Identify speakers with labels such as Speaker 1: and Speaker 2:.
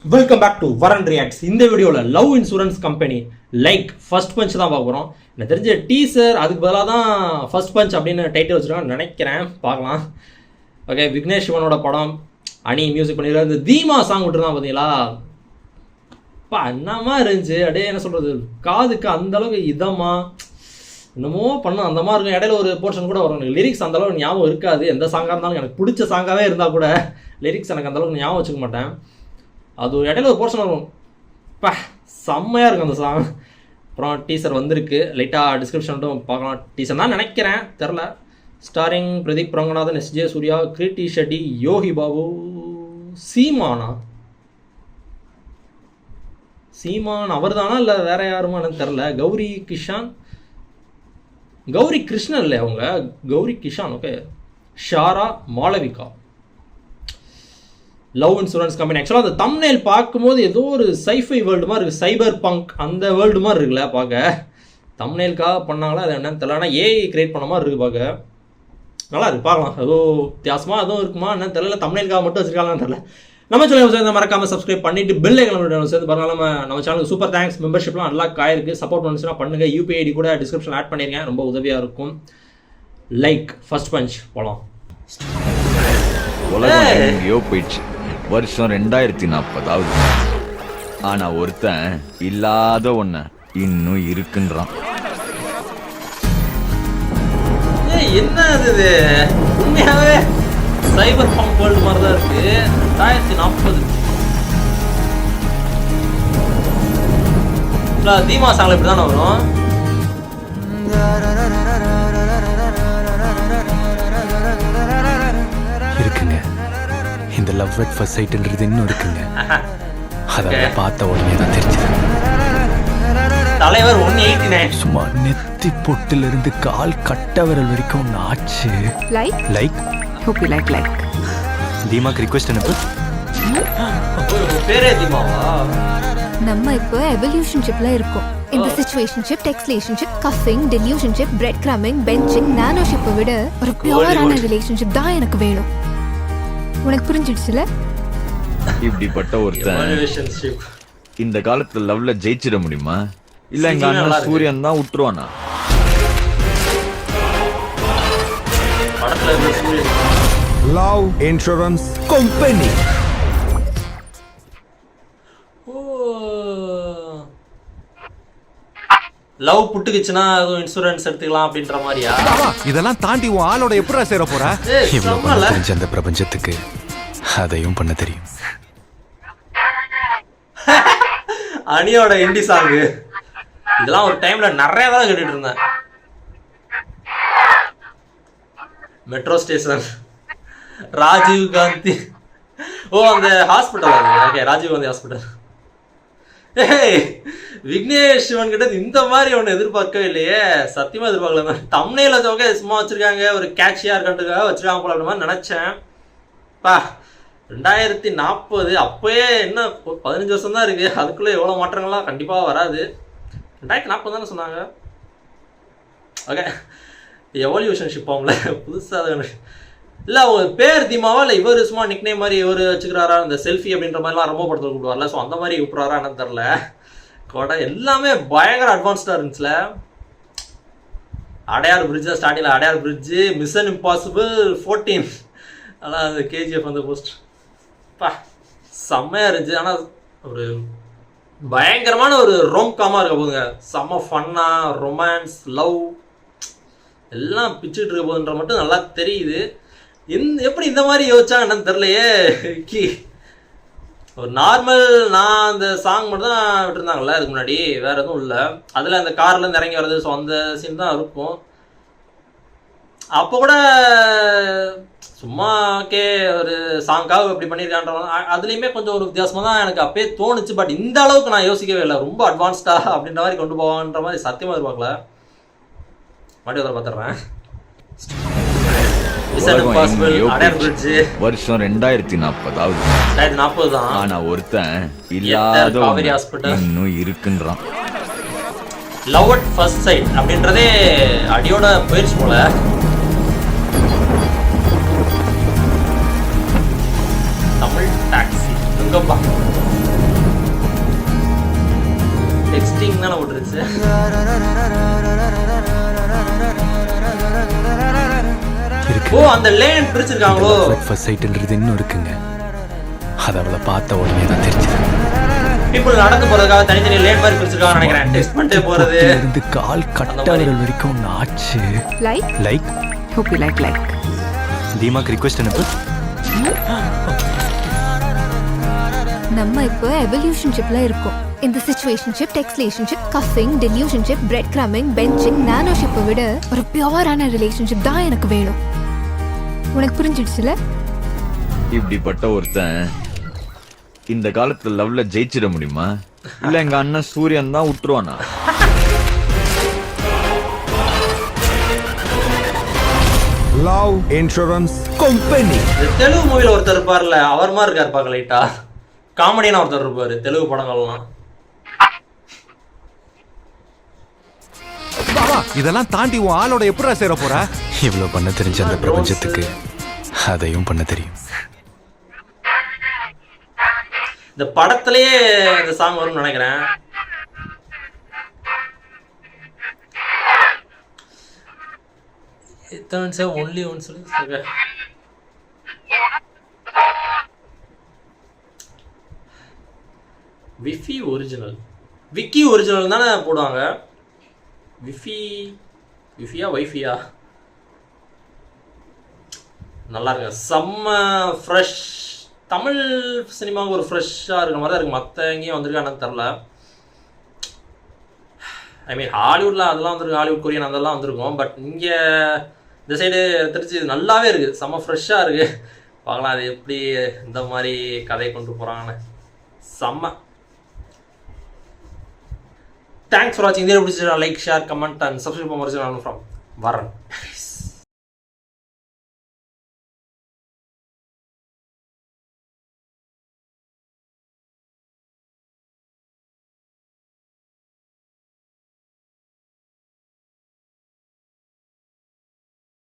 Speaker 1: Welcome back to Varan reacts. இந்த வீடியோவில் Love insurance Company like first punch தான் பார்க்க போகிறோம். எனக்கு தெரிஞ்ச டீசர் அதுக்கு பதிலாக தான் ஃபர்ஸ்ட் பஞ்ச் அப்படின்னு டைட்டில் வச்சுருக்கான்னு நினைக்கிறேன். பார்க்கலாம். ஓகே, விக்னேஷ் சிவனோட படம், அணி மியூசிக் பண்ணிருக்காரு. இந்த தீமா சாங் விட்டுருந்தான் பார்த்தீங்களா, பா என்னமா இருந்துச்சு. அப்படியே என்ன சொல்கிறது, காதுக்கு அந்தளவுக்கு இதமாக என்னமோ பண்ண அந்த மாதிரி இருக்கும். இடையில ஒரு போர்ஷன் கூட வரும், லிரிக்ஸ் அந்தளவுக்கு ஞாபகம் இருக்காது. எந்த சாங்காக இருந்தாலும் எனக்கு பிடிச்ச சாங்காகவே இருந்தால் கூட லிரிக்ஸ் எனக்கு அந்தளவுக்கு ஞாபகம் வச்சுக்க மாட்டேன். அது இடையில ஒரு போர்ஷன் வரும், பா செம்மையாக இருக்கும் அந்த சாங். அப்புறம் டீசர் வந்திருக்கு, லைட்டாக டிஸ்கிரிப்ஷன் மட்டும் பார்க்கலாம். டீசர் தான் நினைக்கிறேன், தெரில. ஸ்டாரிங் பிரதீப் ரங்கநாதன், எஸ்ஜே சூர்யா, கிருத்தி ஷெட்டி, யோகி பாபு, சீமான் அவர் தானா இல்லை வேற யாருமானு தெரில. கௌரி கிருஷ்ணன் இல்லை அவங்க, Gouri Kishan. Okay, Shara, Malavika. Love insurance company. ஆக்சுவலாக அந்த தம்ப்நெயில் பார்க்கும்போது ஏதோ ஒரு சைஃபை வேர்ல்டு மாதிரி இருக்குது, சைபர் பங்க் அந்த வேர்ல்டு மாதிரி இருக்குல்ல பார்க்க. தம்ப்நெயிலுக்காக பண்ணாங்களா அது என்னன்னு தெரியல, ஆனால் ஏஐ கிரியேட் பண்ண மாதிரி இருக்குது பார்க்க. நல்லா இருக்குது, பார்க்கலாம். ஏதோ வித்தியாசமாக எதுவும் இருக்குமா என்னன்னு தெரியல, தம்ப்நெயிலுக்காக மட்டும் வச்சிருக்காங்கன்னு தெரியல. நம்ம சேனல் சேர்ந்து மறக்காமல் சப்ஸ்கிரைப் பண்ணிட்டு பெல் ஐக்கான் சேர்ந்து பாருங்க. நம்ம சேனலுக்கு சூப்பர் தேங்க்ஸ். மெம்பர்ஷிப்லாம் நல்லா காயிருக்கு. சப்போர்ட் பண்ணுச்சுன்னா பண்ணுங்க. யூபிஐ ஐடி கூட டிஸ்கிரிப்ஷன் ஆட் பண்ணிருக்கேன், ரொம்ப உதவியாக இருக்கும். லைக் ஃபர்ஸ்ட் பஞ்ச் போகலாம்.
Speaker 2: உலகம் எங்கேயோ போயிடுச்சு. வருஷம் 2040 ஆனா ஒருத்தன் இல்லாத ஒண்ண இன்னும் இருக்குன்றான்.
Speaker 1: என்ன இது, உண்மையாவே சைபர் பங்க் வேர்ல்டு மாதிரி தான் இருக்கு. 2040 தீமா சாங்ல இப்படி தானே வரும்.
Speaker 3: இருக்குங்க, இந்த லவ் அட் ஃபர்ஸ்ட் சைட்ன்றது இன்னும் இருக்குங்க. அதை பார்த்த உடனே தான் தெரிஞ்சது.
Speaker 1: தலைவர் 189
Speaker 3: சும்மா நெத்தி பொட்டுல இருந்து கால் கட்ட விரல் வரைக்கும் ஆச்சு. லைக்
Speaker 4: hope you like
Speaker 3: தீமாக்கு ரிக்வெஸ்ட் அனுப்பு.
Speaker 1: பேரே தீமாவா?
Speaker 4: நம்ம இப்போ எவல்யூஷன்ஷிப்ல இருக்கோம். இந்த சிச்சுவேஷன்ஷிப், டெக்ஸ்லேஷன்ஷிப், cuffing, delusionship, breadcrumbing, benching, நானோஷிப்பை விட ஒரு பியூரான ரிலேஷன்ஷிப் தான் எனக்கு வேணும். உனக்கு புரிஞ்சிடுச்சுல?
Speaker 2: இப்படிப்பட்ட ஒருத்தன் இந்த காலத்துல லவ்ல ஜெயிச்சிட முடியுமா? இல்ல எங்க அண்ணன் சூரியன் தான் விட்டுருவானா?
Speaker 5: Love insurance company.
Speaker 1: லவ் புட்டுக்குச்சுன்னா அதுவும் இன்சூரன்ஸ் எடுத்துக்கலாம் அப்படின்ற மாதிரியா?
Speaker 5: இதெல்லாம் தாண்டி உன் ஆளோட எப்படா சேர போற?
Speaker 3: இவ்வளவு பண்ண தெரிஞ்ச அந்த பிரபஞ்சத்துக்கு அதையும் பண்ண தெரியும்.
Speaker 1: அணியோட இண்டி சாங்கு இதெல்லாம் ஒரு டைம்ல நிறைய தான் கேட்டுட்டு இருந்தேன். மெட்ரோ ஸ்டேஷன், ராஜீவ் காந்தி, ஓ அந்த ஹாஸ்பிட்டல் அது. Okay, Rajiv Gandhi hospital. விக்னேஷ் சிவன் கிட்ட இந்த மாதிரி ஒன்று எதிர்பார்க்கவே இல்லையே, சத்தியமா எதிர்பார்க்கல. தம்ப்நெயில ஓகே சும்மா வச்சிருக்காங்க, ஒரு கேட்சியா இருக்கட்டுக்காக வச்சிருக்காங்க போல அப்படின்னு மாதிரி நினைச்சேன். பா 2040 அப்பயே என்ன 15 வருஷம் தான் இருக்கு, அதுக்குள்ள எவ்வளவு மாற்றங்கள்லாம் கண்டிப்பா வராது. 2040 தானே சொன்னாங்க. ஓகே, எவல்யூஷன்ஷிப் ஆகும்ல புதுசா இல்லை. அவங்க பேர் தீமாவா இல்லை இவர் சும்மா நிக்னே மாதிரி இவர் வச்சுக்கிறாரா? இந்த செல்ஃபி அப்படின்ற மாதிரிலாம் ரொம்ப படத்தில் கூப்பிடுவார்ல, ஸோ அந்த மாதிரி கூப்பிட்றாரா என்னன்னு தெரில. கூட எல்லாமே பயங்கர அட்வான்ஸ்டாக இருந்துச்சுல. அடையார் பிரிட்ஜ் தான் ஸ்டார்டிங்கில், அடையார் பிரிட்ஜு, மிஷன் இம்பாசிபிள் 14, அதான் அந்த கேஜிஎஃப் அந்த போஸ்ட் பா செம்மையாக இருந்துச்சு. ஆனால் ஒரு பயங்கரமான ஒரு ரோம்காமாக இருக்க போதுங்க. செம்ம ஃபன்னாக ரொமான்ஸ், லவ் எல்லாம் பிச்சுட்டு இருக்க போதுன்ற மட்டும் நல்லா தெரியுது. எப்படி இந்த மாதிரி யோசிச்சாங்க என்னன்னு தெரியலையே. ஒரு நார்மல் நான் அந்த சாங் மட்டும் தான் விட்டுருந்தாங்கல்ல அதுக்கு முன்னாடி, வேற எதுவும் இல்லை. அதில் அந்த கார்லேருந்து இறங்கி வர்றது, ஸோ அந்த சீன் தான் இருக்கும். அப்போ கூட சும்மா ஓகே ஒரு சாங்காக இப்படி பண்ணியிருக்கான்ற அதுலேயுமே கொஞ்சம் ஒரு வித்தியாசமாக தான் எனக்கு அப்பயே தோணுச்சு. பட் இந்த அளவுக்கு நான் யோசிக்கவே இல்லை, ரொம்ப அட்வான்ஸ்டா அப்படின்ற மாதிரி கொண்டு போவான்ற மாதிரி சத்தியமாக எதிர்பார்க்கல. மறுபடியும் அதை பார்த்துடுறேன்.
Speaker 2: வருஷம் 2040
Speaker 1: தான்.
Speaker 2: ஆனா ஒருத்தன் இல்லாத இன்னும் இருக்குன்றான்.
Speaker 1: லவ் அட் ஃபர்ஸ்ட் சைட் அப்படின்றதே அடியோட போயிடுச்சு போல. தமிழ் டாக்ஸி எங்கப்பா இருந்துச்சு. ஓ அந்த லேன் பிரிச்சிருக்காங்களோ.
Speaker 3: ஃபர்ஸ்ட் சைட்ன்றது இன்னும் இருக்குங்க. அது அவளை பார்த்த உடனே தான் தெரிஞ்சது.
Speaker 1: பீப்புள் நடந்து போறதுக்காக தனித்தனி லேன் மாதிரி பிரிச்சிருக்காங்கன்னு நினைக்கிறேன். டெஸ்ட் பண்ணிட்டே போறது.
Speaker 3: இருந்து கால் கட்டவர்கள் வரைக்கும் ஆச்சு.
Speaker 4: Like
Speaker 3: like
Speaker 6: Hope you like.
Speaker 3: தீமாக்கு ரிக்வெஸ்ட் அனுப்பு.
Speaker 4: நம்ம இப்போ எவல்யூஷன்ஷிப்ல இருக்கோம். இந்த சிச்சுவேஷன்ஷிப், டெக்ஸ்லேஷன்ஷிப், cuffing, delusionship, breadcrumbing, benching, நானோஷிப்பை விட ஒரு பியூரான ரிலேஷன்ஷிப் தான் எனக்கு வேணும். உனக்கு புரிஞ்சிடுச்சுல?
Speaker 2: இப்படிப்பட்ட ஒருத்தன் இந்த காலத்துல லவ்ல ஜெயிச்சிட முடியுமா? இல்ல எங்க அண்ணன் சூரியன் தான் விட்டுருவானா?
Speaker 5: Love Insurance Company.
Speaker 1: தெலுங்கு மூவில ஒருத்தர் இருப்பார்ல, அவர் மாதிரி இருக்காரு பாக்க லைட்டா. காமெடியான ஒருத்தர் இருப்பாரு தெலுங்கு படங்கள்லாம்.
Speaker 5: இதெல்லாம் தாண்டி உன் ஆளோட எப்படா சேர போற?
Speaker 3: இவ்வளவு பண்ண தெரிஞ்ச அந்த பிரபஞ்சத்துக்கு அதையும் பண்ண தெரியும்.
Speaker 1: இந்த படத்திலேயே இந்த சாங் வரும்னு நினைக்கிறேன். ஒன்லி ஒன் சொல்லி விஃபி ஒரிஜினல், விக்கி ஒரிஜினல் தானே போடுவாங்க. விஃபியா வைஃபியா நல்லா இருக்கு. செம்ம ஃப்ரெஷ். தமிழ் சினிமாவுக்கு ஒரு ஃப்ரெஷ்ஷாக இருக்கிற மாதிரி தான் இருக்குது. மற்ற எங்கேயும் வந்திருக்கான்னு தெரில. ஐ மீன் ஹாலிவுட்டில் அதெல்லாம் வந்திருக்கு, ஹாலிவுட் கொரியன் அதெல்லாம் வந்திருக்கும். பட் இங்கே இந்த சைடு திருச்சி நல்லாவே இருக்குது, செம்ம ஃப்ரெஷ்ஷாக இருக்குது. பார்க்கலாம் அது எப்படி இந்த மாதிரி கதை கொண்டு போகிறாங்கன்னு. செம்ம. தேங்க்ஸ் ஃபார் வாட்சிங். இதே பிடிச்சிருக்கா like, share, comment and subscribe பண்ண ஃப்ரம் வரன்.